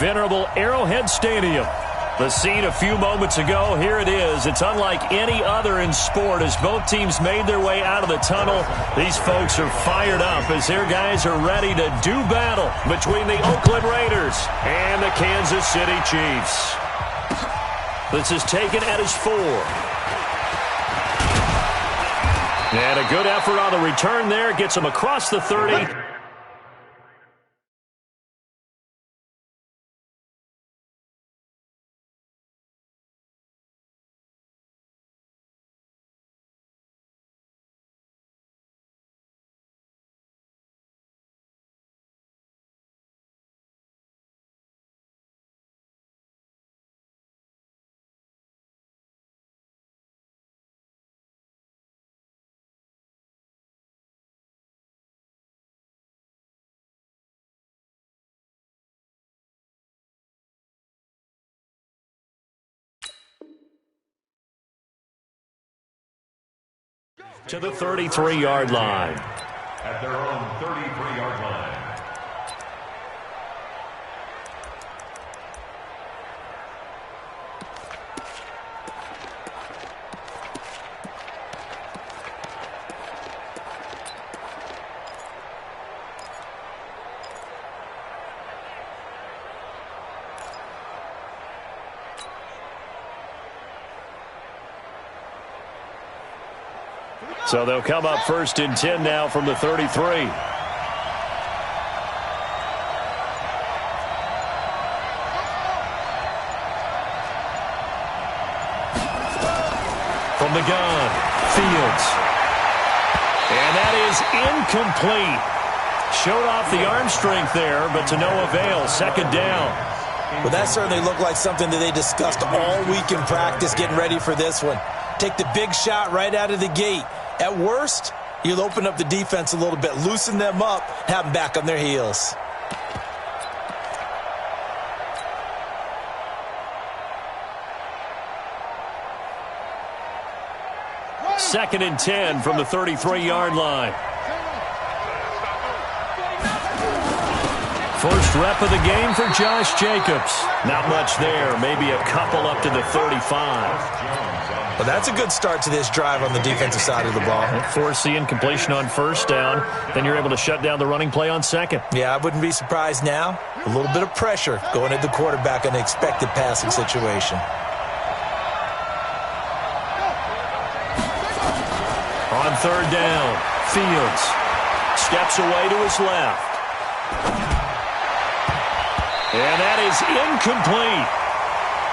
Venerable Arrowhead Stadium. The scene a few moments ago, here it is. It's unlike any other in sport as both teams made their way out of the tunnel. These folks are fired up as their guys are ready to do battle between the Oakland Raiders and the Kansas City Chiefs. This is taken at his 4. And a good effort on the return there. Gets him across the 30. To the 33-yard line. At their own 33-yard line. So they'll come up 1st and 10 now from the 33. From the gun, Fields. And that is incomplete. Showed off the arm strength there, but to no avail. 2nd down. Well, that certainly looked like something that they discussed all week in practice getting ready for this one. Take the big shot right out of the gate. At worst, you'll open up the defense a little bit, loosen them up, have them back on their heels. Second and 10 from the 33-yard line. First rep of the game for Josh Jacobs. Not much there, maybe a couple up to the 35. Well, that's a good start to this drive on the defensive side of the ball. Forcing completion on 1st down. Then you're able to shut down the running play on 2nd. Yeah, I wouldn't be surprised now. A little bit of pressure going at the quarterback in the expected passing situation. On 3rd down, Fields steps away to his left. And that is incomplete.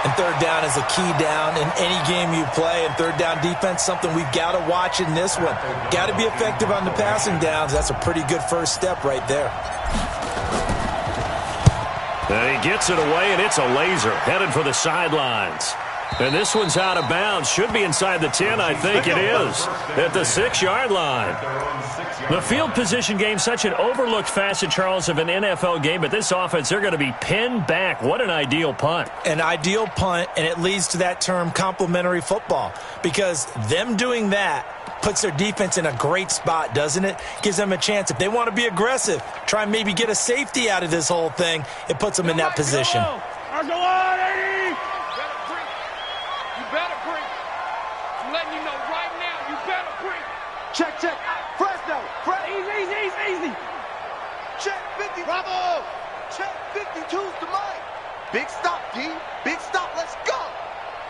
And 3rd down is a key down in any game you play. And 3rd down defense, something we've got to watch in this one. Got to be effective on the passing downs. That's a pretty good first step right there. And he gets it away, and it's a laser headed for the sidelines. And this one's out of bounds. Should be inside the 10, I think it is, at the 6-yard line. The field position game, such an overlooked facet, Charles, of an NFL game. But this offense, they're going to be pinned back. What an ideal punt. An ideal punt, and it leads to that term complementary football. Because them doing that puts their defense in a great spot, doesn't it? Gives them a chance. If they want to be aggressive, try and maybe get a safety out of this whole thing, it puts them in that position. Check, check. Fresno. Easy. Check 50. Bravo. Check 52's to Mike. Big stop, D. Big stop. Let's go.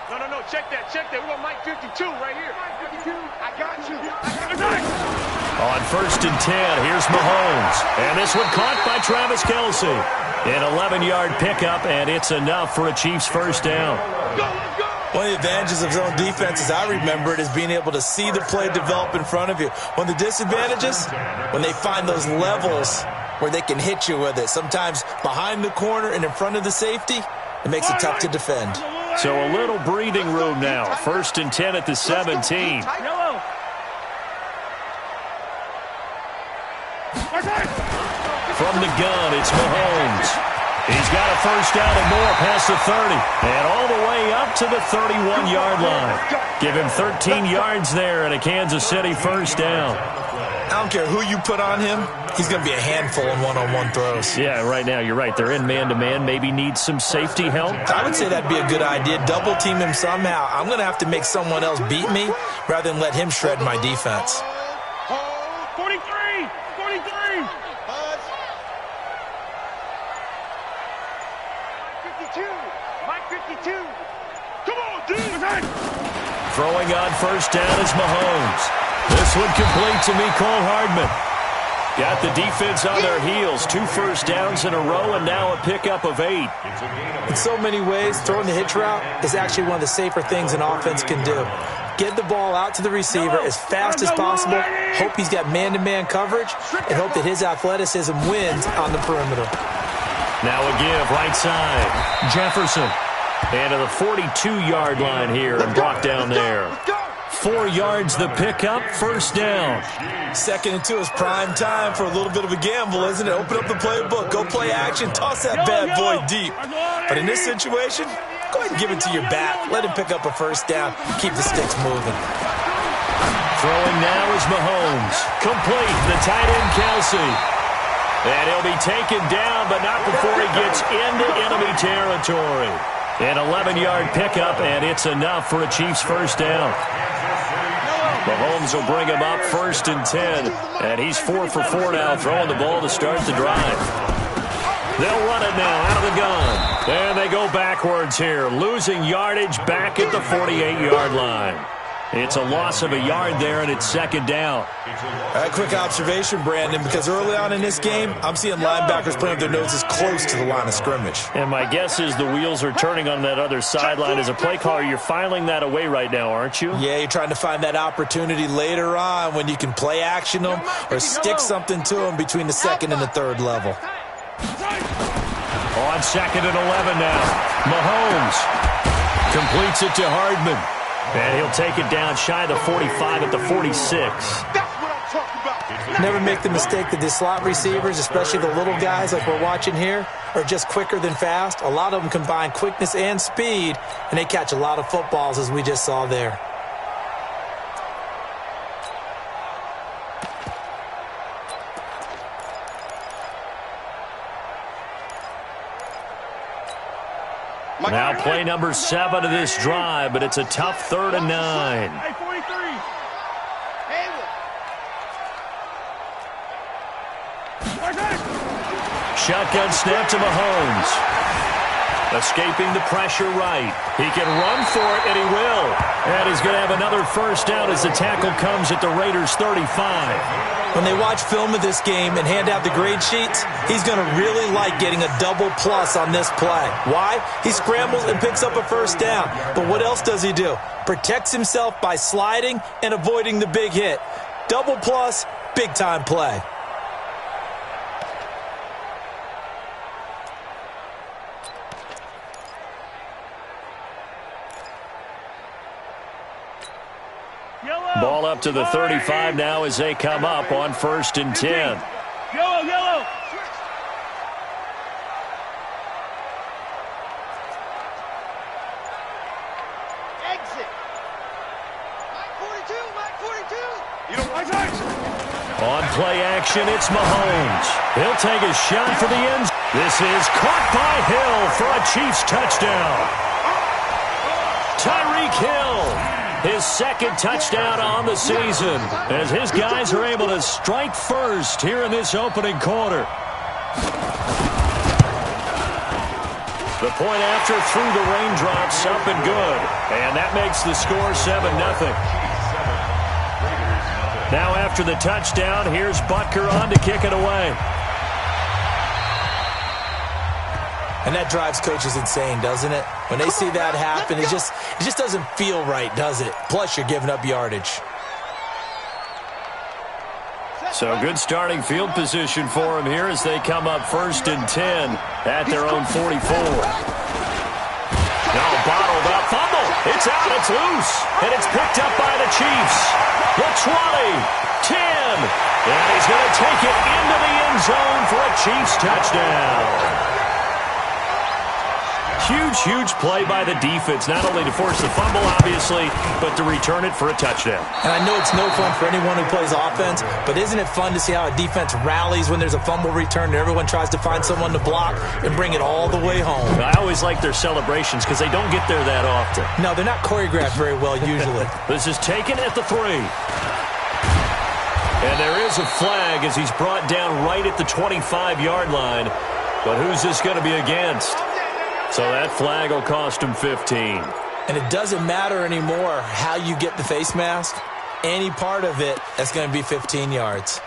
No. Check that. We want Mike 52 right here. Mike 52. I got you. On 1st and 10, here's Mahomes. And this one caught by Travis Kelce. An 11-yard pickup, and it's enough for a Chiefs 1st down. Let's go. One of the advantages of zone defense, as I remember it, is being able to see the play develop in front of you. One of the disadvantages, when they find those levels where they can hit you with it. Sometimes behind the corner and in front of the safety, it makes it tough to defend. So a little breathing room now. 1st and 10 at the 17. From the gun, it's Mahomes. He's got a 1st down and more past the 30. And all the way up to the 31-yard line. Give him 13 yards there and a Kansas City 1st down. I don't care who you put on him, he's going to be a handful in one-on-one throws. Yeah, right now, you're right. They're in man-to-man. Maybe need some safety help. I would say that'd be a good idea. Double team him somehow. I'm going to have to make someone else beat me rather than let him shred my defense. 43! 43! 52! Mike 52! Come on, dude! Throwing on first down is Mahomes. This one complete to Mecole Hardman. Got the defense on their heels. 2 first downs in a row, and now a pickup of 8. In so many ways, throwing the hitch route is actually one of the safer things an offense can do. Get the ball out to the receiver as fast as possible, hope he's got man-to-man coverage, and hope that his athleticism wins on the perimeter. Now a give, right side. Jefferson. And to the 42-yard line here and brought down there. 4 yards the pickup, first down. 2nd and 2 is prime time for a little bit of a gamble, isn't it? Open up the playbook, go play action, toss that bad boy deep. But in this situation, go ahead and give it to your back. Let him pick up a first down, keep the sticks moving. Throwing now is Mahomes. Complete, the tight end Kelsey. And he'll be taken down, but not before he gets into enemy territory. An 11-yard pickup, and it's enough for a Chiefs first down. Mahomes will bring him up 1st and 10, and he's 4 for 4 now, throwing the ball to start the drive. They'll run it now out of the gun, and they go backwards here, losing yardage back at the 48-yard line. It's a loss of a yard there, and it's 2nd down. A quick observation, Brandon, because early on in this game, I'm seeing linebackers playing with their noses close to the line of scrimmage. And my guess is the wheels are turning on that other sideline. As a play caller, you're filing that away right now, aren't you? Yeah, you're trying to find that opportunity later on when you can play action them or stick something to them between the 2nd and the 3rd level. On 2nd and 11 now. Mahomes completes it to Hardman. And he'll take it down shy of the 45 at the 46. That's what I'm talking about. Never make the mistake that the slot receivers, especially the little guys like we're watching here, are just quicker than fast. A lot of them combine quickness and speed, and they catch a lot of footballs, as we just saw there. Now play number 7 of this drive, but it's a tough 3rd and 9. Hey, 43. Shotgun snap to Mahomes. Escaping the pressure right. He can run for it, and he will. And he's going to have another first down as the tackle comes at the Raiders' 35. When they watch film of this game and hand out the grade sheets, he's going to really like getting a double plus on this play. Why? He scrambles and picks up a first down. But what else does he do? Protects himself by sliding and avoiding the big hit. Double plus, big-time play. Ball up to the 35 now as they come up on 1st and 10. Yellow, yellow. Exit. Mike 42, Mike 42. You don't like that? On play action, it's Mahomes. He'll take a shot for the end. This is caught by Hill for a Chiefs touchdown. Tyreek Hill. His 2nd touchdown on the season as his guys are able to strike first here in this opening quarter. The point after through the raindrops, up and good. And that makes the score 7-0. Now after the touchdown, here's Butker on to kick it away. And that drives coaches insane, doesn't it? When they see that happen, it just doesn't feel right, does it? Plus, you're giving up yardage. So good starting field position for them here as they come up 1st and 10 at their own 44. Now bottled up, fumble. It's out, it's loose, and it's picked up by the Chiefs. The 20, 10, and he's going to take it into the end zone for a Chiefs touchdown. huge play by the defense, not only to force the fumble, obviously, but to return it for a touchdown. And I know it's no fun for anyone who plays offense, but isn't it fun to see how a defense rallies when there's a fumble return and everyone tries to find someone to block and bring it all the way home? I always like their celebrations because they don't get there that often. No, they're not choreographed very well usually. This is taken at the 3. And there is a flag as he's brought down right at the 25-yard line. But who's this going to be against? So that flag will cost him 15. And it doesn't matter anymore how you get the face mask. Any part of it, that's going to be 15 yards.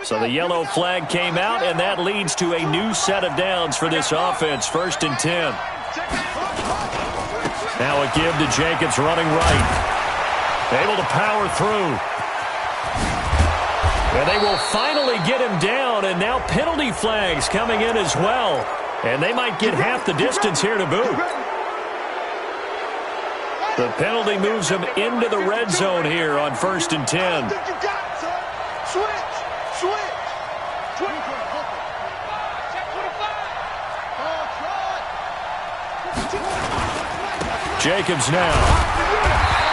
So the yellow flag came out, and that leads to a new set of downs for this offense. 1st and 10. Now a give to Jacobs running right. Able to power through. And they will finally get him down, and now penalty flags coming in as well. And they might get half the distance here to boot. The penalty moves him into the red zone here on 1st and 10. Jacobs now.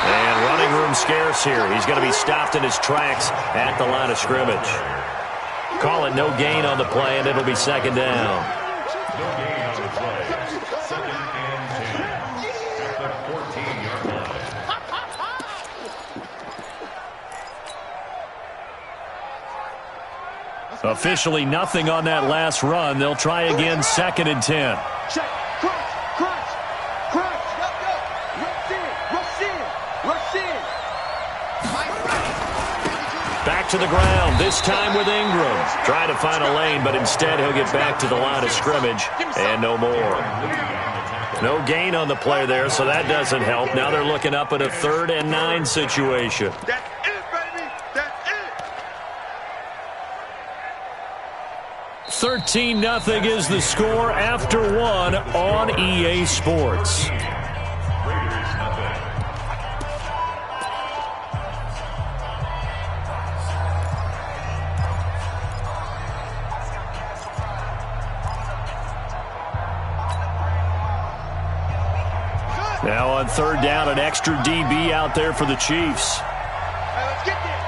And running room scarce here. He's going to be stopped in his tracks at the line of scrimmage. Call it no gain on the play, and it'll be 2nd down. No gain on the play. 2nd and 10 at the 14-yard line. Officially nothing on that last run. They'll try again, 2nd and 10. Back to the ground, this time with Ingram. Trying to find a lane, but instead he'll get back to the line of scrimmage, and no more. No gain on the play there, so that doesn't help. Now they're looking up at a 3rd and 9 situation. That's it, baby. That's it. 13-0 is the score after 1 on EA Sports. Raiders nothing. Now on 3rd down, an extra DB out there for the Chiefs. Hey, let's get there.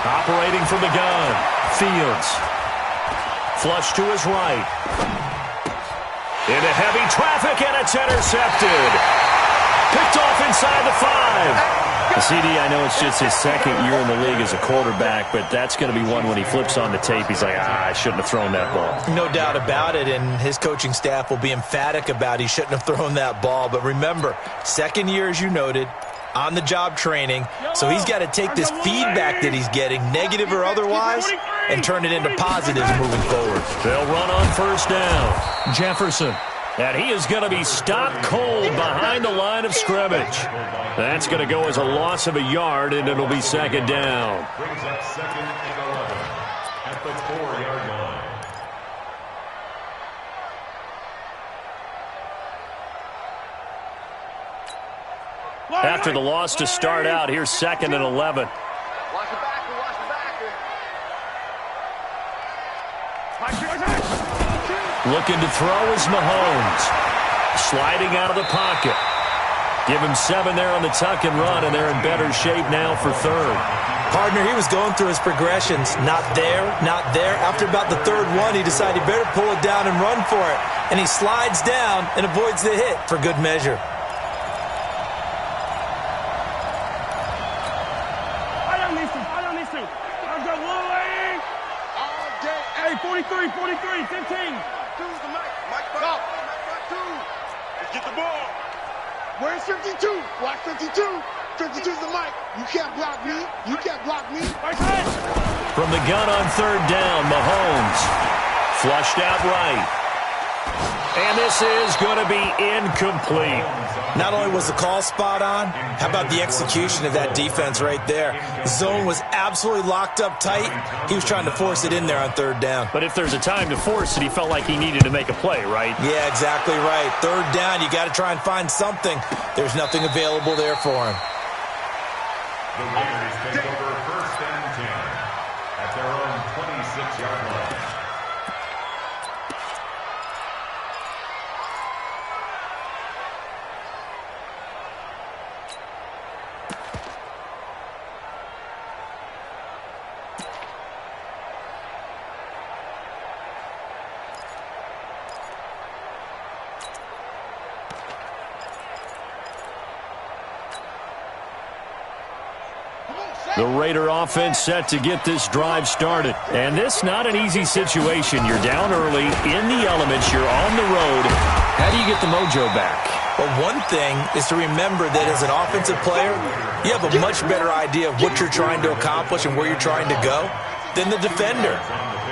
Operating from the gun, Fields. Flush to his right. Into heavy traffic, and it's intercepted. Picked off inside the 5. CD, I know it's just his 2nd year in the league as a quarterback, but that's going to be one when he flips on the tape, he's like, I shouldn't have thrown that ball. No doubt about it, and his coaching staff will be emphatic about he shouldn't have thrown that ball. But remember, 2nd year, as you noted, on-the-job training, so he's got to take this feedback that he's getting, negative or otherwise, and turn it into positives moving forward. They'll run on 1st down. Jefferson. And he is going to be stopped cold behind the line of scrimmage. That's going to go as a loss of a yard, and it'll be 2nd down. Brings up 2nd and 11 at the 4-yard line. After the loss to start out, here's 2nd and 11. Watch the backer, watch the backer. Looking to throw is Mahomes. Sliding out of the pocket. Give him 7 there on the tuck and run, and they're in better shape now for 3rd. Partner, he was going through his progressions. Not there, not there. After about the 3rd one, he decided he better pull it down and run for it. And he slides down and avoids the hit for good measure. I don't need to. I'll go Willie. All day. Hey, 43, 15. Two's the mic. Mike front. Let's get the ball. Where's 52? Watch 52. 52's the mic. You can't block me. You can't block me. From the gun on 3rd down, Mahomes. Flushed out right. And this is going to be incomplete. Not only was the call spot on, how about the execution of that defense right there? The zone was absolutely locked up tight. He was trying to force it in there on third down. But if there's a time to force it, he felt like he needed to make a play, right? Yeah, exactly right. Third down, you got to try and find something. There's nothing available there for him. The Raiders take over first and 10 at their own 26-yard line. The Raider offense set to get this drive started. And this not an easy situation. You're down early, in the elements, you're on the road. How do you get the mojo back? Well, one thing is to remember that as an offensive player, you have a much better idea of what you're trying to accomplish and where you're trying to go than the defender.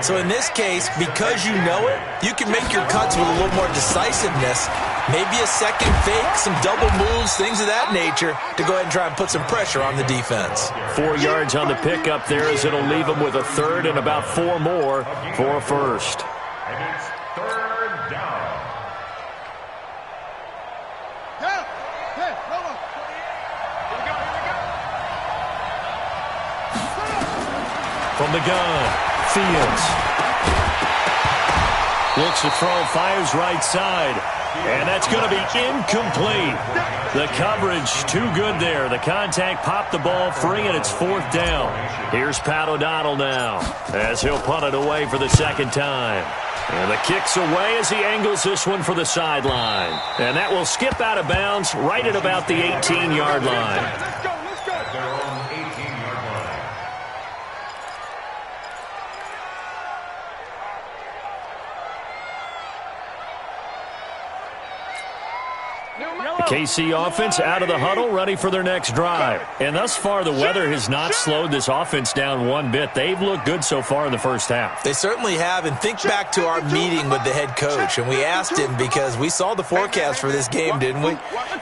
So in this case, because you know it, you can make your cuts with a little more decisiveness. Maybe a second fake, some double moves, things of that nature to go ahead and try and put some pressure on the defense. 4 yards on the pickup there as it'll leave them with a third and about 4 more for a first. And it's third down. From the gun, Fields. Looks to throw, fires right side. And that's going to be incomplete. The coverage too good there. The contact popped the ball free, and it's fourth down. Here's Pat O'Donnell now as he'll punt it away for the second time. And the kick's away as he angles this one for the sideline. And that will skip out of bounds right at about the 18-yard line. Let's go. At their own 18-yard line. The KC offense out of the huddle, ready for their next drive. And thus far, the weather has not slowed this offense down one bit. They've looked good so far in the first half. They certainly have, and think back to our meeting with the head coach, and we asked him because we saw the forecast for this game, didn't we?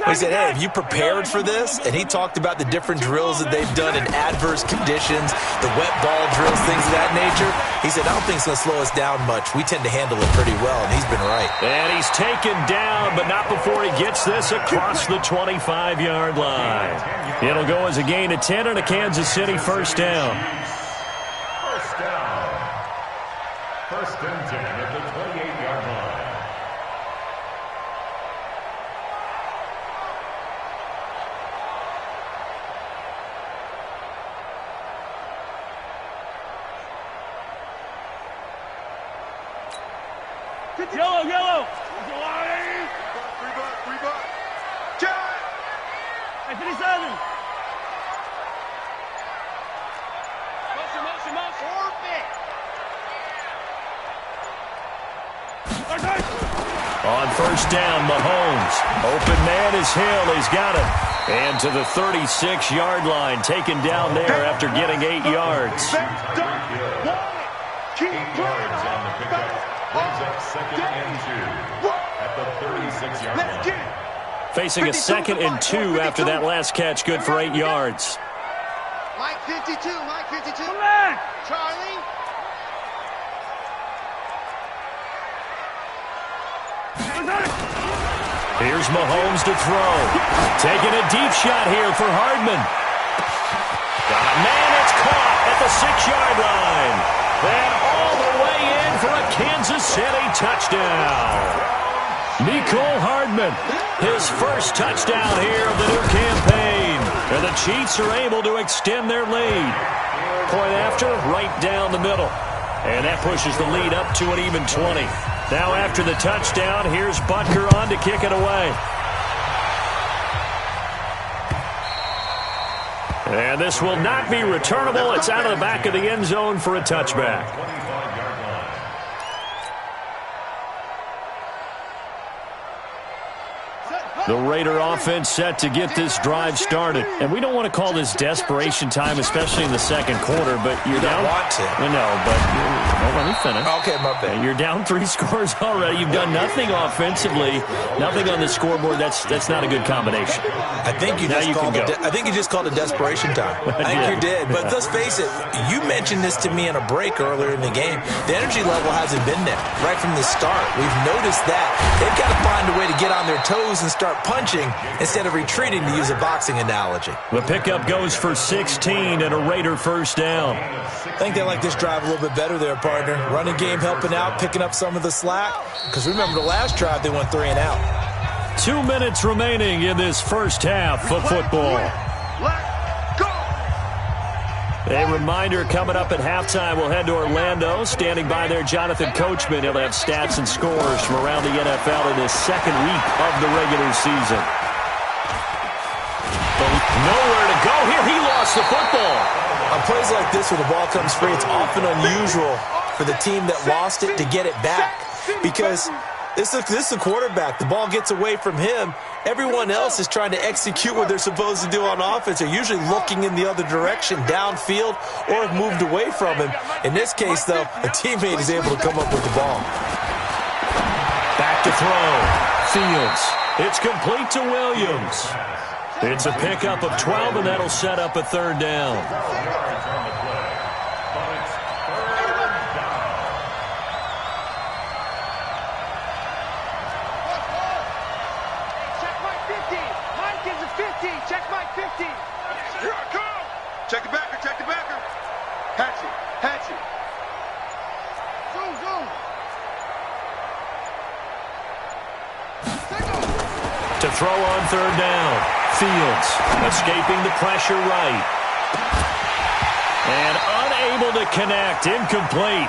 We said, hey, have you prepared for this? And he talked about the different drills that they've done in adverse conditions, the wet ball drills, things of that nature. He said, I don't think it's going to slow us down much. We tend to handle it pretty well, and he's been right. And he's taken down, but not before he gets this across the 25-yard line. It'll go as a gain of 10 and a Kansas City first down. First down. First and 10 at the 28-yard line. Yellow. Rebuck. Jack. Hey, 57. Motion. Forfeit. On first down, Mahomes. Open man is Hill. He's got it. And to the 36-yard line, taken down there after getting 8 yards. Keep 8 yards on the pickup. Brings up second and 2 at the 36-yard line. Facing a second and 2 after that last catch, good for 8 yards. Mike 52. Come on. Charlie. Here's Mahomes to throw. Taking a deep shot here for Hardman. Got a man, it's caught at the 6-yard line. And all the way in for a Kansas City touchdown. Mecole Hardman, his first touchdown here of the new campaign. And the Chiefs are able to extend their lead. Point after, right down the middle. And that pushes the lead up to an even 20. Now after the touchdown, here's Butker on to kick it away. And this will not be returnable. It's out of the back of the end zone for a touchback. 25-yard line. Set. The Raider offense set to get this drive started. And we don't want to call this desperation time, especially in the second quarter, but you're down. You don't want to. I know, but let me finish. Okay, my bad. You're down 3 scores already. You've done nothing offensively, nothing on the scoreboard. That's not a good combination. I think you just called it desperation time. I think you did. But let's face it, you mentioned this to me in a break earlier in the game. The energy level hasn't been there right from the start. We've noticed that. They've got to find a way to get on their toes and start punching instead of retreating, to use a boxing analogy. The pickup goes for 16 and a Raider first down. I think they like this drive a little bit better there, partner. Running game helping out, picking up some of the slack. Because remember, the last drive they went 3 and out. 2 minutes remaining in this first half of football. A reminder coming up at halftime, we'll head to Orlando. Standing by there, Jonathan Coachman. He'll have stats and scores from around the NFL in this second week of the regular season. Nowhere to go here. He lost the football. On plays like this where the ball comes free, it's often unusual for the team that lost it to get it back. Because this is the quarterback. The ball gets away from him. Everyone else is trying to execute what they're supposed to do on offense. They're usually looking in the other direction, downfield, or have moved away from him. In this case, though, a teammate is able to come up with the ball. Back to throw. Fields. It's complete to Williams. It's a pickup of 12, and that'll set up a third down. Check the backer, check the backer. Hatchet, hatchet. Zoom, zoom. To throw on third down. Fields escaping the pressure right. And unable to connect. Incomplete.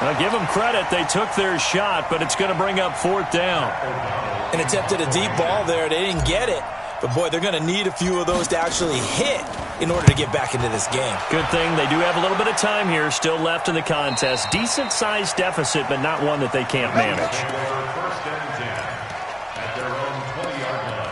Now give them credit. They took their shot, but it's going to bring up fourth down. And attempted a deep ball there. They didn't get it. But, boy, they're going to need a few of those to actually hit in order to get back into this game. Good thing they do have a little bit of time here still left in the contest. Decent-sized deficit, but not one that they can't manage. First and 10 at their own 20-yard line.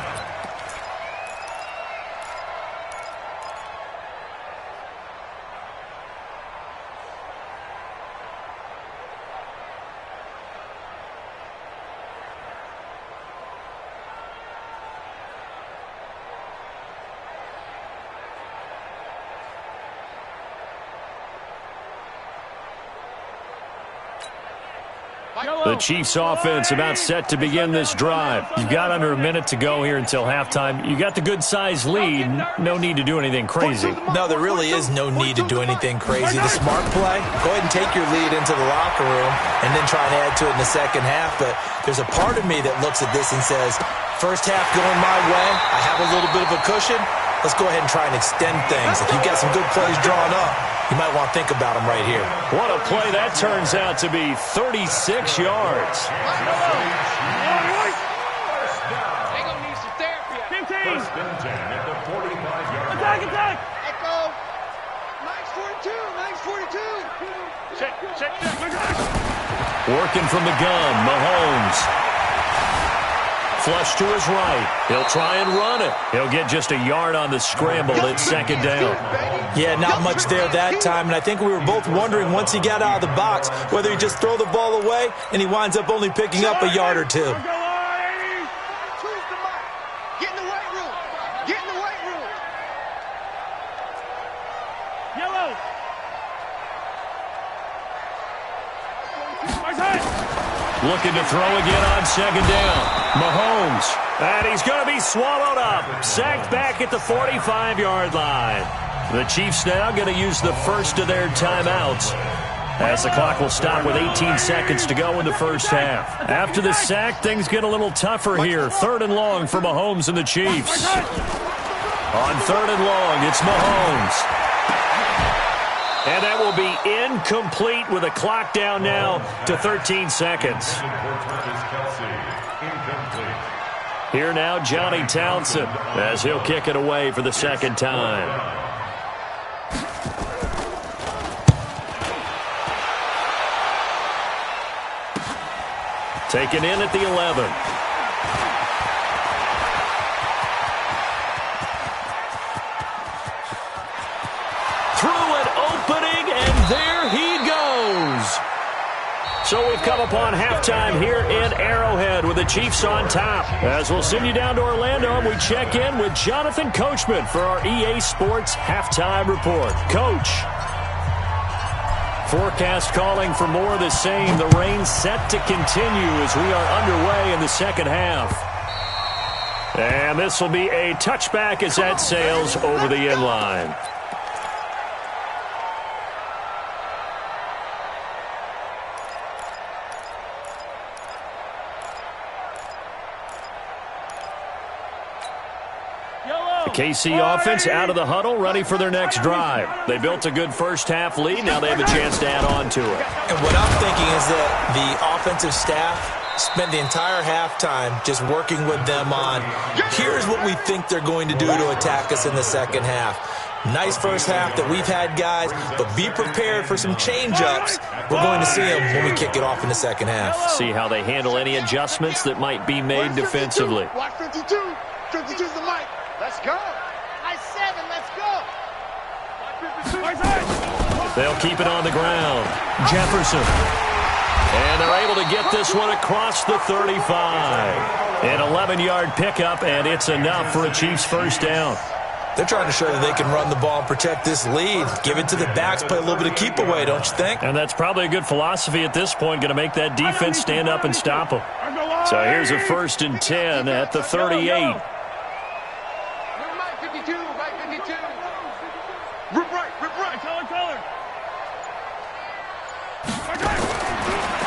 The Chiefs offense about set to begin this drive. You've got under a minute to go here until halftime. You got the good-sized lead. No need to do anything crazy. No, there really is no need to do anything crazy. The smart play, go ahead and take your lead into the locker room and then try and add to it in the second half. But there's a part of me that looks at this and says, first half going my way, I have a little bit of a cushion. Let's go ahead and try and extend things. If you've got some good plays drawn up, you might want to think about them right here. What a play that turns out to be. 36 yards. They're going to need some therapy. 15. First and 10 at the 45-yard line. Attack, attack. Echo. Nice 42, nice 42. Check. Working from the gun, Mahomes. Flush to his right. He'll try and run it. He'll get just a yard on the scramble. It's second down. Yeah, not much there that time, and I think we were both wondering once he got out of the box whether he just throw the ball away and he winds up only picking up a yard or two. Choose the mic. Get in the weight room. Get in the weight room. Yellow. Looking to throw again on second down. Mahomes. And he's going to be swallowed up. Sacked back at the 45-yard line. The Chiefs now going to use the first of their timeouts as the clock will stop with 18 seconds to go in the first half. After the sack, things get a little tougher here. Third and long for Mahomes and the Chiefs. On third and long, it's Mahomes. And that will be incomplete with a clock down now to 13 seconds. Here now, Johnny Townsend, as he'll kick it away for the second time. Taken in at the 11. So we've come upon halftime here in Arrowhead with the Chiefs on top. As we'll send you down to Orlando, and we check in with Jonathan Coachman for our EA Sports Halftime Report. Coach. Forecast calling for more of the same. The rain set to continue as we are underway in the second half. And this will be a touchback as that sails over the end line. KC offense out of the huddle, ready for their next drive. They built a good first-half lead. Now they have a chance to add on to it. And what I'm thinking is that the offensive staff spent the entire halftime just working with them on, here's what we think they're going to do to attack us in the second half. Nice first half that we've had, guys, but be prepared for some change-ups. We're going to see them when we kick it off in the second half. See how they handle any adjustments that might be made defensively. Watch 52. 52's the mic. Let's go. Nice 7. Let's go. They'll keep it on the ground. Jefferson. And they're able to get this one across the 35. An 11-yard pickup, and it's enough for a Chiefs first down. They're trying to show that they can run the ball and protect this lead. Give it to the backs, play a little bit of keep away, don't you think? And that's probably a good philosophy at this point, going to make that defense stand up and stop them. So here's a 1st and 10 at the 38.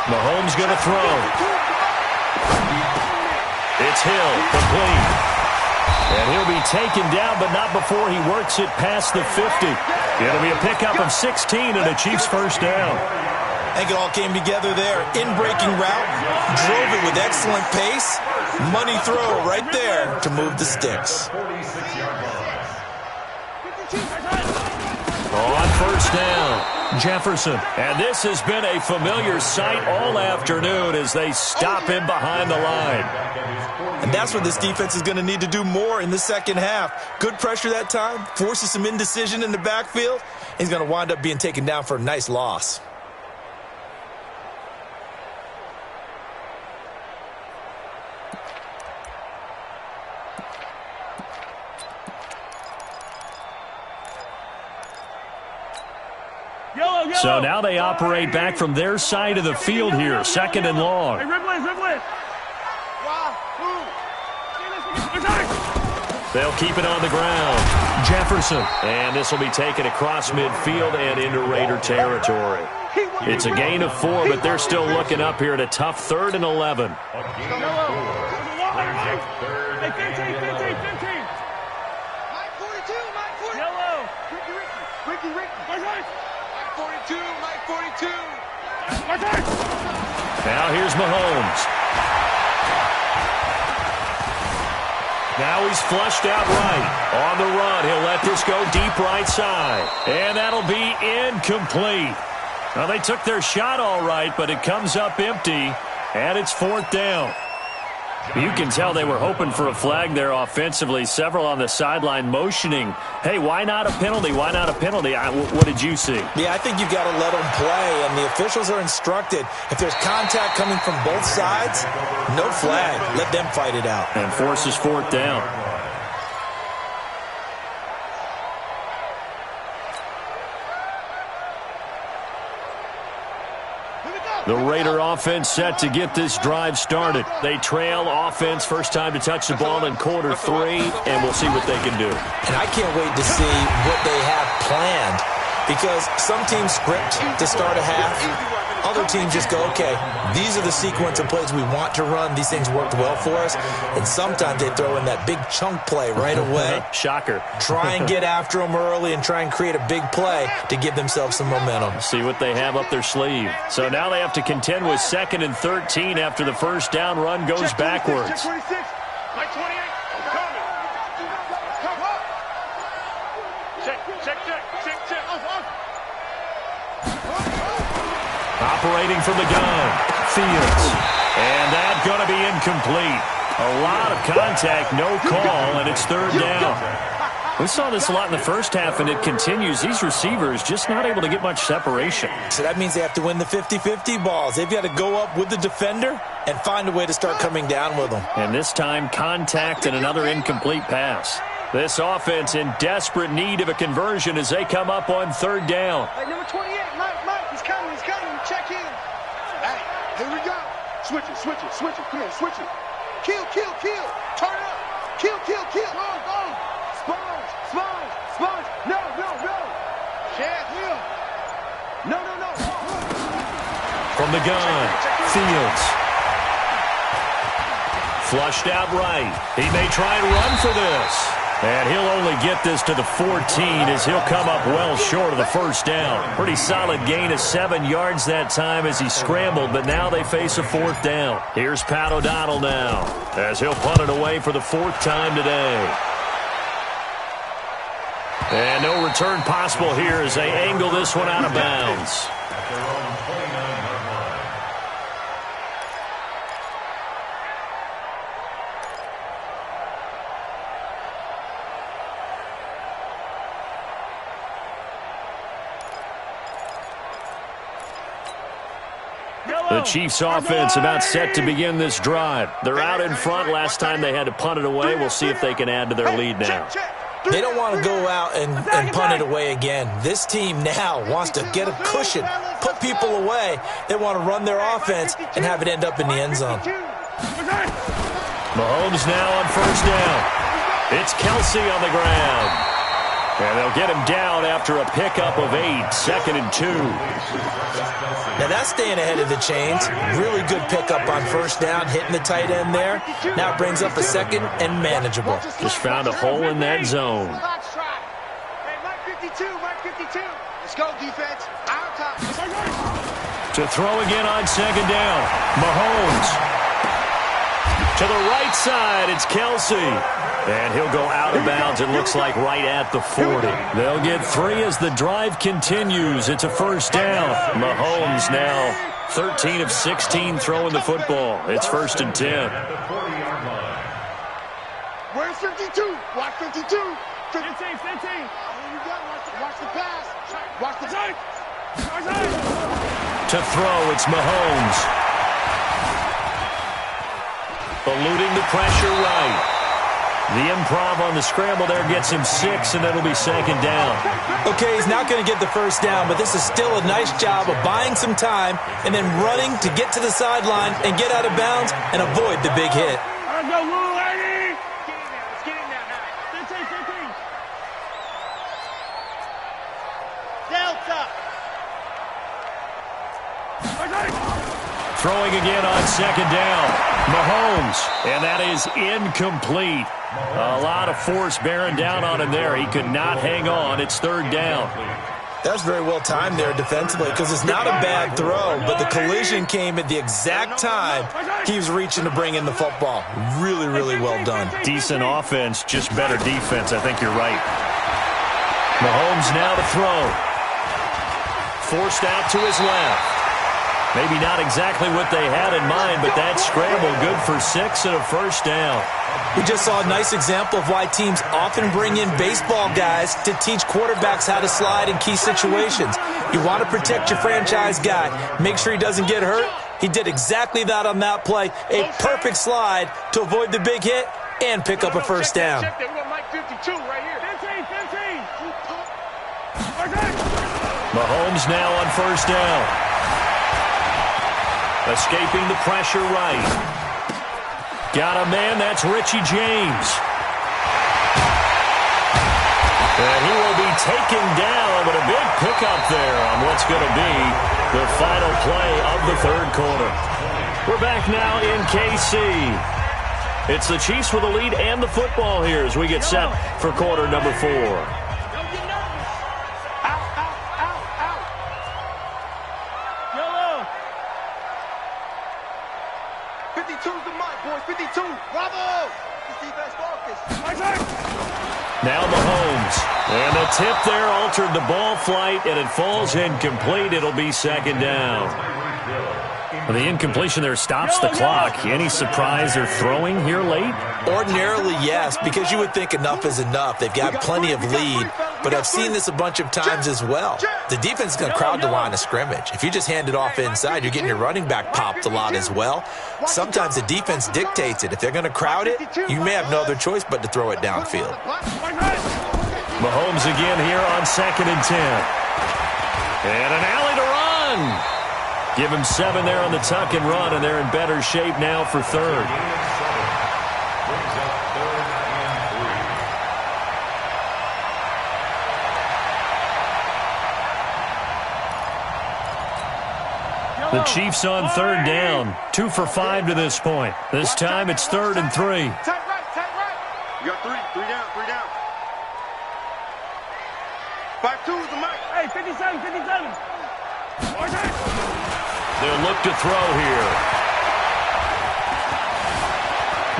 Mahomes going to throw. It's Hill, complete. And he'll be taken down, but not before he works it past the 50. It'll be a pickup of 16 and a Chiefs first down. I think it all came together there. In-breaking route, drove it with excellent pace. Money throw right there to move the sticks. On first down, Jefferson. And this has been a familiar sight all afternoon as they stop him behind the line. And that's what this defense is going to need to do more in the second half. Good pressure that time, forces some indecision in the backfield. He's going to wind up being taken down for a nice loss. So now they operate back from their side of the field here, 2nd and long. They'll keep it on the ground. Jefferson. And this will be taken across midfield and into Raider territory. It's a gain of 4, but they're still looking up here at a tough 3rd and 11. Now here's Mahomes. Now he's flushed out right. On the run, he'll let this go deep right side. And that'll be incomplete. Now they took their shot all right, but it comes up empty, and it's 4th down. You can tell they were hoping for a flag there offensively. Several on the sideline motioning, hey, why not a penalty? Why not a penalty? What did you see? Yeah, I think you've got to let them play, and the officials are instructed. If there's contact coming from both sides, no flag. Let them fight it out. And forces 4th down. The Raider offense set to get this drive started. They trail offense, first time to touch the ball in quarter 3, and we'll see what they can do. And I can't wait to see what they have planned, because some teams script to start a half. Other teams just go, okay, these are the sequence of plays we want to run. These things worked well for us. And sometimes they throw in that big chunk play right away. Shocker. Try and get after them early and try and create a big play to give themselves some momentum. See what they have up their sleeve. So now they have to contend with 2nd and 13 after the first down run goes backwards. Check 26. Mike 28. I'm coming. Come up. Check. Operating from the gun, Fields. And that's going to be incomplete. A lot of contact, no call, and it's 3rd down. We saw this a lot in the first half, and it continues. These receivers just not able to get much separation. So that means they have to win the 50-50 balls. They've got to go up with the defender and find a way to start coming down with them. And this time, contact and another incomplete pass. This offense in desperate need of a conversion as they come up on third down. Hey, number 28, Mike, he's coming. Check in. Hey, here we go. Switch it. Come on, switch it. Kill. Turn it up. Kill. Go. Sponge. No. Chad, No. From the gun, Fields. Flushed out right. He may try and run for this. And he'll only get this to the 14 as he'll come up well short of the first down. Pretty solid gain of 7 yards that time as he scrambled, but now they face a fourth down. Here's Pat O'Donnell now as he'll punt it away for the 4th time today. And no return possible here as they angle this one out of bounds. At their own 29-yard line. The Chiefs offense about set to begin this drive. They're out in front. Last time they had to punt it away. We'll see if they can add to their lead now. They don't want to go out and punt it away again. This team now wants to get a cushion, put people away. They want to run their offense and have it end up in the end zone. Mahomes now on first down. It's Kelsey on the ground. And they'll get him down after a pickup of 8, 2nd and 2. Now that's staying ahead of the chains. Really good pickup on first down, hitting the tight end there. Now it brings up a 2nd and manageable. Just found a hole in that zone. Hey, Mike 52. Let's go, defense. Our top. To throw again on 2nd down. Mahomes. To the right side, it's Kelsey. And he'll go out of bounds, it looks like, right at the 40. They'll get 3 as the drive continues. It's a first down. Mahomes now 13 of 16 throwing the football. It's 1st and 10. At the 40-yard line. Where's 52? Watch 52. 15. Here we go. Watch the pass. Watch the take. To throw, it's Mahomes. Eluding the pressure right. The improv on the scramble there gets him 6, and it'll be 2nd down. Okay, he's not going to get the first down, but this is still a nice job of buying some time and then running to get to the sideline and get out of bounds and avoid the big hit. Let's go, little lady. Let's get him now. 15. Delta. Throwing again on 2nd down. Mahomes, and that is incomplete. A lot of force bearing down on him there. He could not hang on. It's 3rd down. That's very well timed there defensively because it's not a bad throw, but the collision came at the exact time he was reaching to bring in the football. Really, really well done. Decent offense, just better defense. I think you're right. Mahomes now to throw. Forced out to his left. Maybe not exactly what they had in mind, but that scramble good for 6 and a first down. We just saw a nice example of why teams often bring in baseball guys to teach quarterbacks how to slide in key situations. You want to protect your franchise guy. Make sure he doesn't get hurt. He did exactly that on that play. A perfect slide to avoid the big hit and pick up a first down. Check that. We got Mike 52 right here. 15. Mahomes now on first down. Escaping the pressure right. Got a man, that's Richie James. And he will be taken down, but a big pickup there on what's going to be the final play of the 3rd quarter. We're back now in KC. It's the Chiefs with the lead and the football here as we get set for quarter number 4. 52's the mic, boys. 52. Bravo. This defense focus. Now Mahomes. And the tip there altered the ball flight, and it falls incomplete. It'll be 2nd down. The incompletion there stops the clock. Any surprise they're throwing here late? Ordinarily, yes, because you would think enough is enough. They've got plenty of lead, but I've seen this a bunch of times as well. The defense is going to crowd the line of scrimmage. If you just hand it off inside, you're getting your running back popped a lot as well. Sometimes the defense dictates it. If they're going to crowd it, you may have no other choice but to throw it downfield. Mahomes again here on 2nd and 10. And an alley to run. Give him 7 there on the tuck and run, and they're in better shape now for 3rd. The Chiefs on 3rd down. 2 for 5 to this point. This time it's 3rd and 3. Tight right. You got 3 down. 5-2 is the mic. Hey, 57. They'll look to throw here.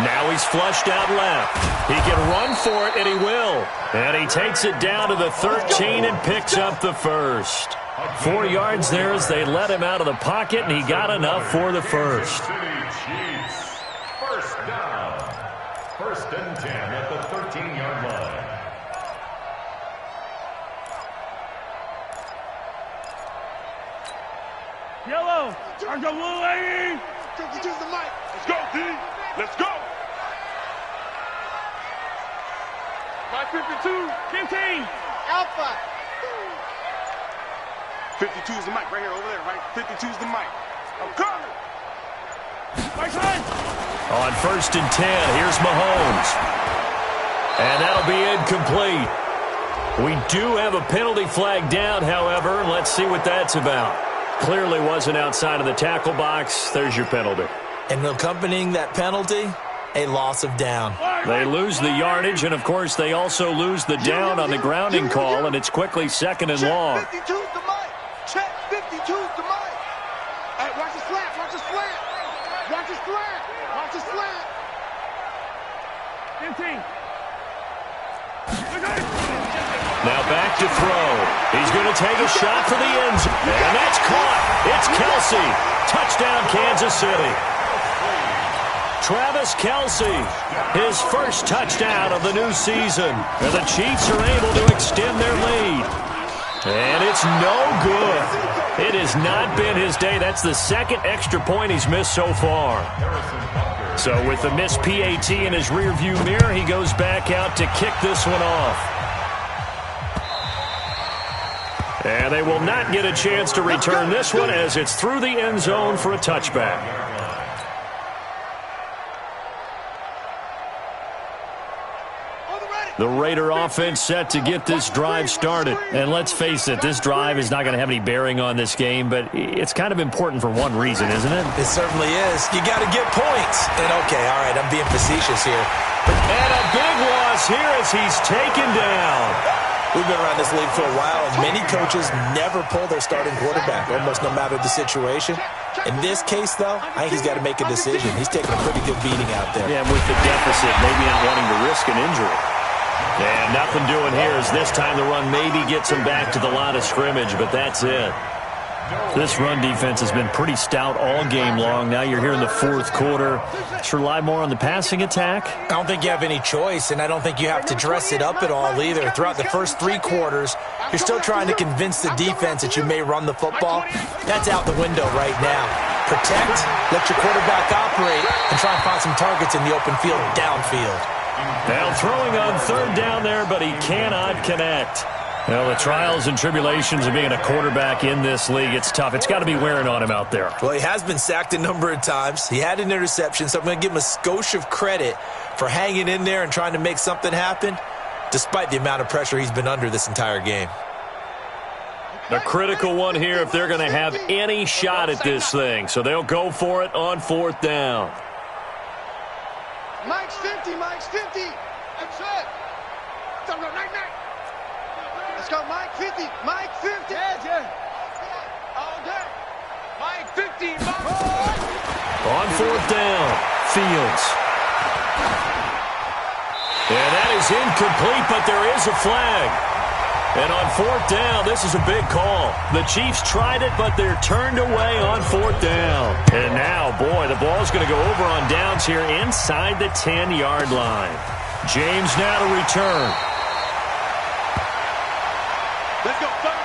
Now he's flushed out left. He can run for it, and he will. And he takes it down to the 13 and picks up the first. 4 yards there as they let him out of the pocket, and he got enough for the first. First down. 1st and 10 at the 13-yard line. Yellow. Turn the blue lane. Choose the mic. Let's go, D. Let's go. 552. 15. Alpha. 52 is the mic right here, over there, right? 52 is the mic. I'm coming. My time. On 1st and 10, here's Mahomes. And that'll be incomplete. We do have a penalty flag down, however, and let's see what that's about. Clearly wasn't outside of the tackle box. There's your penalty. And accompanying that penalty, a loss of down. They lose the yardage, and, of course, they also lose the down on the grounding call, and it's quickly 2nd and long. 52's the mic. Check 52's the mic. Hey, watch the slant. Watch the slant. Watch the slant. Watch the slant. 15. Now back to throw. He's going to take a shot for the end zone. And that's caught. It's Kelsey. Touchdown, Kansas City. Travis Kelsey, his first touchdown of the new season. And the Chiefs are able to extend their lead. And it's no good. It has not been his day. That's the 2nd extra point he's missed so far. So with the missed PAT in his rearview mirror, he goes back out to kick this one off. And they will not get a chance to return this one as it's through the end zone for a touchback. The Raider offense set to get this drive started. And let's face it, this drive is not going to have any bearing on this game, but it's kind of important for one reason, isn't it? It certainly is. You got to get points. And okay, all right, I'm being facetious here. And a big loss here as he's taken down. We've been around this league for a while, and many coaches never pull their starting quarterback, almost no matter the situation. In this case, though, I think he's got to make a decision. He's taking a pretty good beating out there. Yeah, with the deficit, maybe not wanting to risk an injury. And nothing doing here as this time the run maybe gets him back to the line of scrimmage, but that's it. This run defense has been pretty stout all game long. Now you're here in the 4th quarter. Let's rely more on the passing attack. I don't think you have any choice, and I don't think you have to dress it up at all either. Throughout the first 3 quarters, you're still trying to convince the defense that you may run the football. That's out the window right now. Protect, let your quarterback operate, and try and find some targets in the open field downfield. Now throwing on 3rd down there, but he cannot connect. Well, the trials and tribulations of being a quarterback in this league, it's tough. It's got to be wearing on him out there. Well, he has been sacked a number of times. He had an interception, so I'm going to give him a skosh of credit for hanging in there and trying to make something happen, despite the amount of pressure he's been under this entire game. A critical one here if they're going to have any shot at this thing. So they'll go for it on 4th down. Mike's 50, Mike's 50. That's it. Let's go, Mike 50, Mike 50. Yeah. All day. Mike 50, Mike. On 4th down, Fields. And that is incomplete, but there is a flag. And on fourth down, this is a big call. The Chiefs tried it, but they're turned away on fourth down. And now, boy, the ball's going to go over on downs here inside the 10-yard line. James now to return. Let's go, third.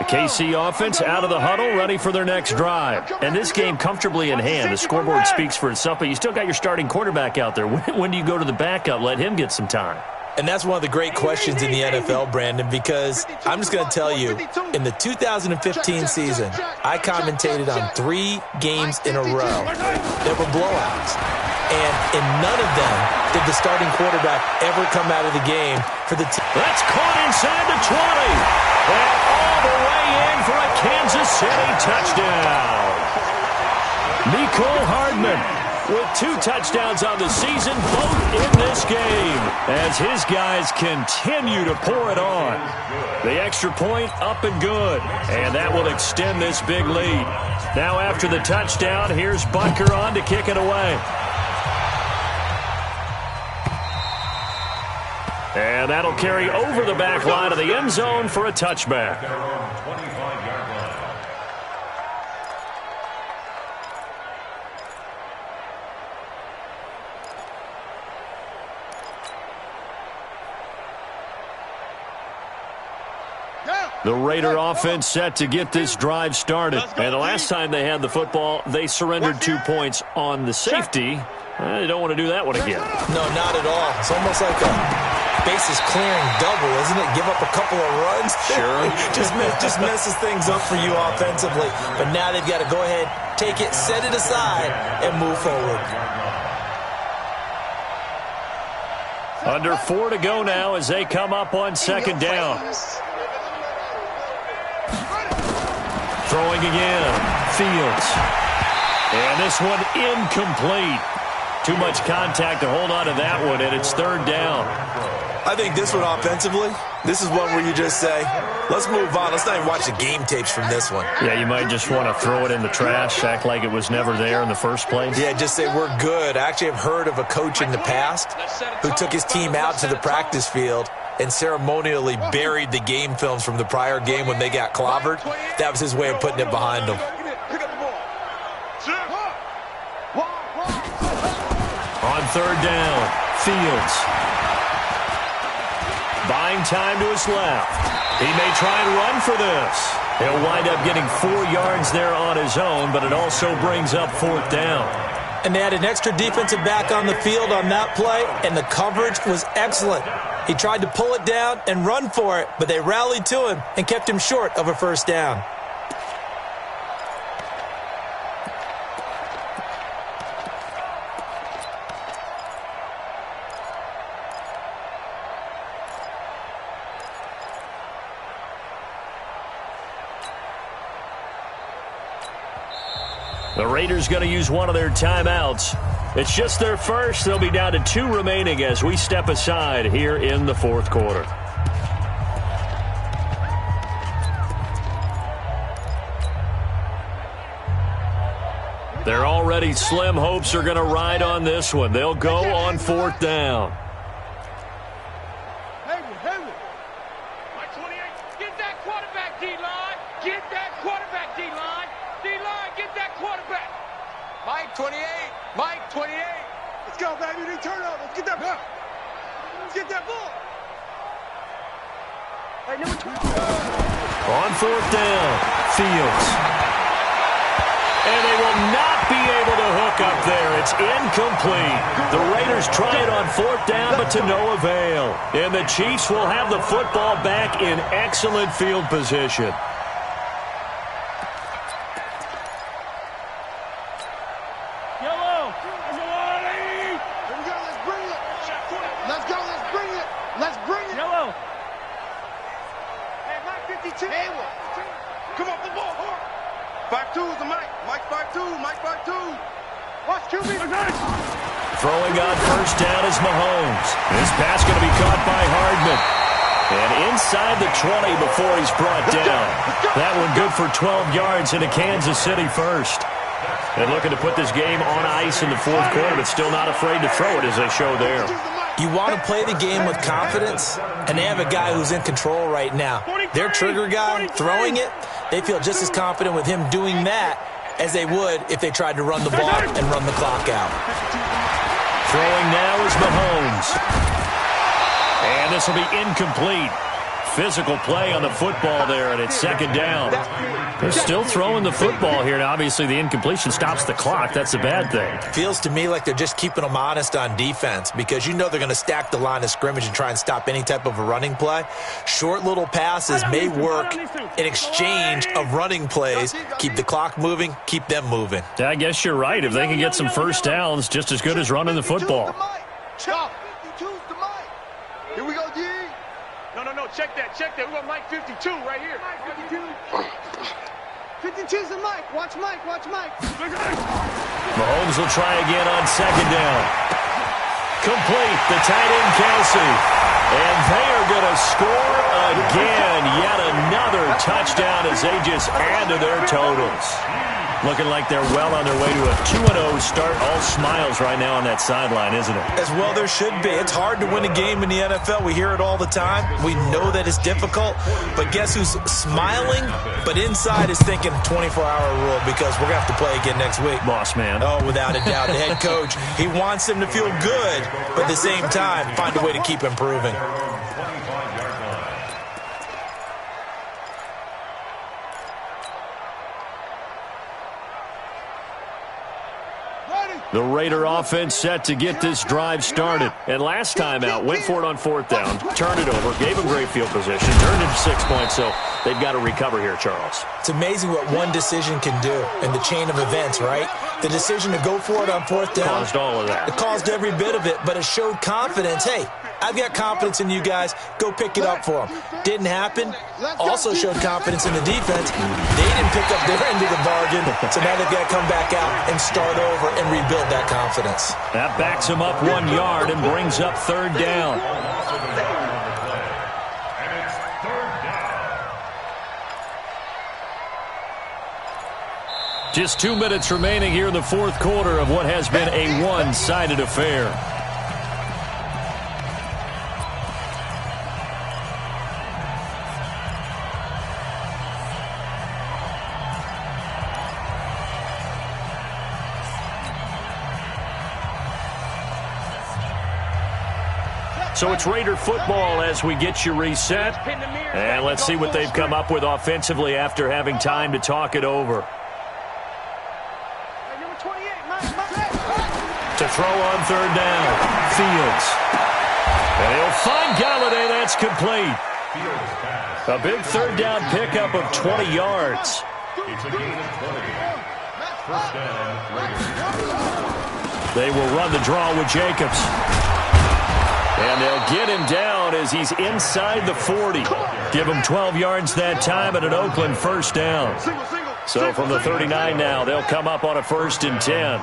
KC offense out of the huddle, ready for their next drive. And this game comfortably in hand. The scoreboard speaks for itself, but you still got your starting quarterback out there. When do you go to the backup? Let him get some time. And that's one of the great questions in the NFL, Brandon, because I'm just going to tell you, in the 2015 season, I commentated on 3 games in a row that were blowouts. And in none of them did the starting quarterback ever come out of the game for the team. That's caught inside the 20. And all the way in for a Kansas City touchdown. Mecole Hardman with 2 touchdowns on the season, both in this game, as his guys continue to pour it on. The extra point up and good, and that will extend this big lead. Now after the touchdown, here's Butker on to kick it away. And that'll carry over the back line of the end zone for a touchback. The Raider offense set to get this drive started. And the last time they had the football, they surrendered 2 points on the safety. They don't want to do that one again. No, not at all. It's almost like a bases clearing double, isn't it? Give up a couple of runs. Sure. just messes things up for you offensively. But now they've got to go ahead, take it, set it aside, and move forward. Under 4 to go now as they come up on second down. Throwing again. Fields. And this one incomplete. Too much contact to hold on to that one, and it's third down. I think this one offensively, this is one where you just say, let's move on. Let's not even watch the game tapes from this one. Yeah, you might just want to throw it in the trash, act like it was never there in the first place. Yeah, just say we're good. I actually have heard of a coach in the past who took his team out to the practice field and ceremonially buried the game films from the prior game when they got clobbered. That was his way of putting it behind them. On third down, Fields. Buying time to his left. He may try and run for this. He'll wind up getting 4 yards there on his own, but it also brings up fourth down. And they had an extra defensive back on the field on that play, and the coverage was excellent. He tried to pull it down and run for it, but they rallied to him and kept him short of a first down. The Raiders going to use one of their timeouts. It's just their first. They'll be down to 2 remaining as we step aside here in the fourth quarter. Their already slim hopes are going to ride on this one. They'll go on fourth down. Get that quarterback, D-line. Get that quarterback, D-line. D-line, get that quarterback. Mike 28. Mike 28. Let's go, baby. They turn up. Let's get that ball. Let's get that ball. Hey, number 12. On fourth down, Fields. And they will not be able to hook up there. It's incomplete. The Raiders try it on fourth down, but to no avail. And the Chiefs will have the football back in excellent field position. Come on, the ball, hard. 5-2 is the Mike. Mike 5-2. Mike 5-2. Watch QB. Throwing on first down is Mahomes. This pass going to be caught by Hardman. And inside the 20 before he's brought down. That one good for 12 yards into Kansas City first. And looking to put this game on ice in the fourth quarter, but still not afraid to throw it as they show there. You want to play the game with confidence, and they have a guy who's in control right now. Their trigger guy throwing it, they feel just as confident with him doing that as they would if they tried to run the ball and run the clock out. Throwing now is Mahomes. And this will be incomplete. Physical play on the football there, and it's second down. They're still throwing the football here, and obviously the incompletion stops the clock. That's a bad thing. Feels to me like they're just keeping them honest on defense because you know they're going to stack the line of scrimmage and try and stop any type of a running play. Short little passes may work in exchange of running plays. Keep the clock moving, keep them moving. Yeah, I guess you're right. If they can get some first downs, just as good as running the football. Here we go, D. No, check that. We got Mike 52 right here. 52's the Mike. Watch Mike. Mahomes will try again on second down. Complete, the tight end Kelsey. And they are going to score again. Yet another touchdown as they just add to their totals. Looking like they're well on their way to a 2-0 start. All smiles right now on that sideline, isn't it? As well there should be. It's hard to win a game in the NFL. We hear it all the time. We know that it's difficult. But guess who's smiling? But inside is thinking 24-hour rule because we're going to have to play again next week. Boss man. Oh, without a doubt. The head coach, he wants them to feel good, but at the same time, find a way to keep improving. The Raider offense set to get this drive started. And last time out, went for it on fourth down, turned it over, gave them great field position, turned it to 6 points, so they've got to recover here, Charles. It's amazing what one decision can do in the chain of events, right? The decision to go for it on fourth down. Caused all of that. It caused every bit of it, but it showed confidence. Hey, I've got confidence in you guys. Go pick it up for them. Didn't happen. Also showed confidence in the defense. They didn't pick up their end of the bargain, so now they've got to come back out and start over and rebuild that confidence. That backs him up 1 yard and brings up third down. Just 2 minutes remaining here in the fourth quarter of what has been a one-sided affair. So it's Raider football as we get you reset. And let's see what they've come up with offensively after having time to talk it over. To throw on third down, Fields. And he'll find Galladay. That's complete. A big third down pickup of 20 yards. It's a gain of 20. First down, Raiders. They will run the draw with Jacobs. And they'll get him down as he's inside the 40. Give him 12 yards that time and an Oakland first down. So from the 39 now, they'll come up on a 1st and 10.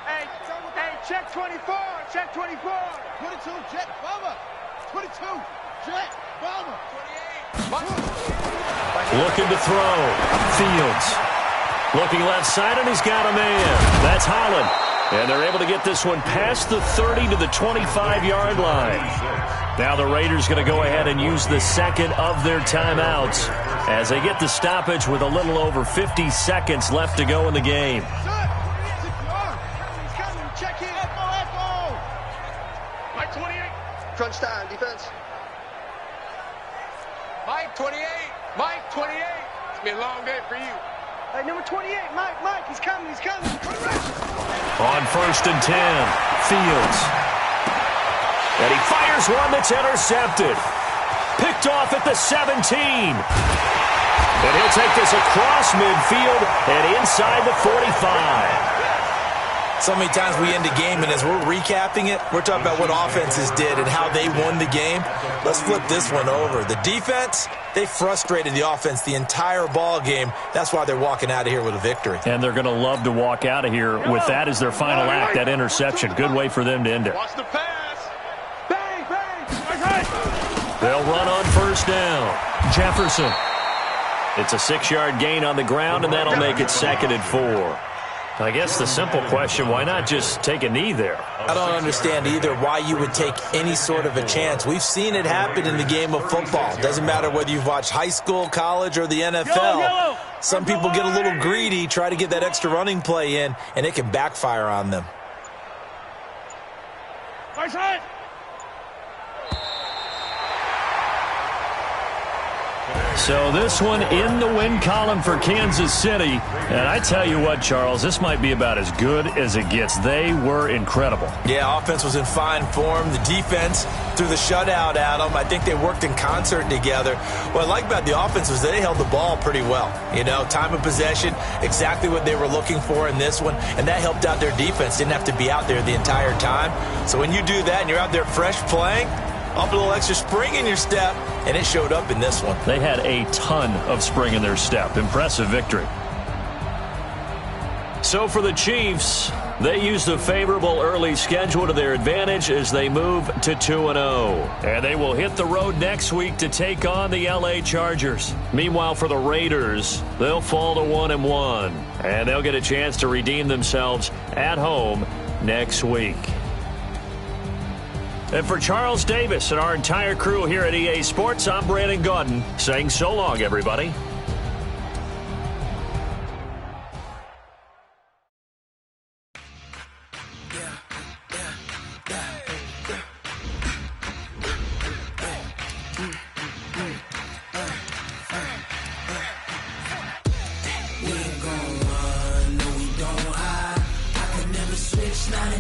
Hey, check 24. Check 24. 22, jet, bomber. 22, jet, bomber. 28. Looking to throw. Fields. Looking left side, and he's got a man. That's Holland. And they're able to get this one past the 30 to the 25-yard line. Now the Raiders going to go ahead and use the second of their timeouts as they get the stoppage with a little over 50 seconds left to go in the game. Check in. Mike 28. Crunch time, defense. Mike 28. Mike 28. It's been a long day for you. Hey, number 28, Mike, he's coming. On 1st and 10, Fields. And he fires one that's intercepted. Picked off at the 17. And he'll take this across midfield and inside the 45. So many times we end the game, and as we're recapping it, we're talking about what offenses did and how they won the game. Let's flip this one over. The defense, they frustrated the offense the entire ball game. That's why they're walking out of here with a victory. And they're going to love to walk out of here with that as their final act, that interception. Good way for them to end it. Watch the pass. Bang, bang. They'll run on first down. Jefferson. It's a 6-yard gain on the ground, and that'll make it 2nd and 4. I guess the simple question, why not just take a knee there? I don't understand either why you would take any sort of a chance. We've seen it happen in the game of football. Doesn't matter whether you've watched high school, college, or the NFL. Some people get a little greedy, try to get that extra running play in, and it can backfire on them. So this one in the win column for Kansas City. And I tell you what, Charles, this might be about as good as it gets. They were incredible. Yeah, offense was in fine form. The defense threw the shutout at them. I think they worked in concert together. What I like about the offense was they held the ball pretty well. You know, time of possession, exactly what they were looking for in this one. And that helped out their defense. Didn't have to be out there the entire time. So when you do that and you're out there fresh playing, up a little extra spring in your step, and it showed up in this one. They had a ton of spring in their step. Impressive victory. So for the Chiefs, they used a favorable early schedule to their advantage as they move to 2-0. And they will hit the road next week to take on the LA Chargers. Meanwhile, for the Raiders, they'll fall to 1-1. And they'll get a chance to redeem themselves at home next week. And for Charles Davis and our entire crew here at EA Sports, I'm Brandon Gaudin saying so long, everybody. We ain't gon' run, no we don't hide. I could never switch, not